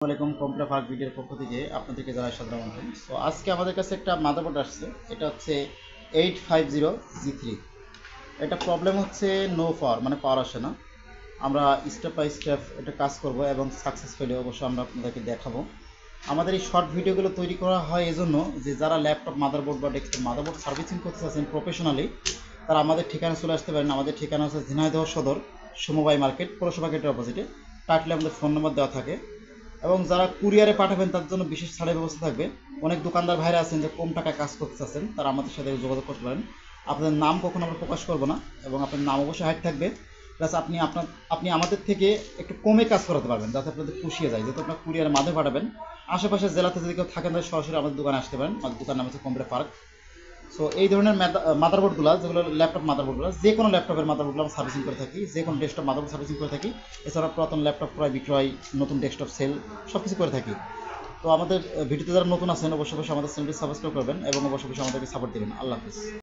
আসসালামাইকুম কম্পিউটার ফার্ক ভিডিওর পক্ষ থেকে আপনাদেরকে জানাই সাদর আমন্ত্রণ। তো আজকে আমাদের কাছে একটা মাদারবোর্ড আসছে, এটা হচ্ছে 850G3। এটা প্রবলেম হচ্ছে নো পাওয়ার, মানে পাওয়ার আসে না। আমরা স্টেপ বাই স্টেপ এটা কাজ করব এবং সাকসেসফুলি অবশ্যই আমরা আপনাদেরকে দেখাবো। আমাদের এই শর্ট ভিডিওগুলো তৈরি করা হয় এজন্য যে যারা ল্যাপটপ মাদারবোর্ড বা ডেস্কটপ মাদারবোর্ড সার্ভিসিং করতে চাচ্ছেন প্রফেশনালি, তারা আমাদের ঠিকানা চলে আসতে পারেন। আমাদের ঠিকানা হচ্ছে ঝিনাইদহ সদর সমবায় মার্কেট, পৌরসভা গেটের অপোজিটে। টাইটলে আমাদের ফোন নম্বর দেওয়া থাকে। এবং যারা কুরিয়ারে পাঠাবেন তার জন্য বিশেষ ছাড়ের ব্যবস্থা থাকবে। অনেক দোকানদার ভাইরা আছেন যে কম টাকায় কাজ করতে চাচ্ছেন, তারা আমাদের সাথে যোগাযোগ করতে পারেন। আপনাদের নাম কখনো আমরা প্রকাশ করব না এবং আপনার নাম অবশ্যই হাইড থাকবে। প্লাস আপনি আমাদের থেকে একটু কমে কাজ করাতে পারবেন, যাতে আপনাদের পুষিয়ে যায়। যেহেতু আপনার কুরিয়ারের মাধ্যমে পাঠাবেন, আশেপাশের জেলাতে যদি কেউ থাকেন তাহলে সরাসরি আমাদের দোকানে আসতে পারেন। আমাদের দোকান নাম হচ্ছে কম্পিউটার পার্ক। সো এই ধরনের মাদারবোর্ডগুলো, যেগুলো ল্যাপটপ মাদারবোর্ডগুলো, যে কোনো ল্যাপটপের মাদারবোর্ডগুলো আমরা সার্ভিসিং করে থাকি, যে কোনো ডেস্কটপ মাদারবোর্ড সার্ভিসিং করে থাকি। এছাড়া পুরাতন ল্যাপটপ ক্রয় বিক্রয়, নতুন ডেস্কটপ সেল, সব কিছু করে থাকি। তো আমাদের ভিডিওতে যারা নতুন আছেন অবশ্যই আমাদের চ্যানেলটি সাবস্ক্রাইব করবেন এবং অবশ্যই আমাদেরকে সাপোর্ট দেবেন। আল্লাহ হাফিজ।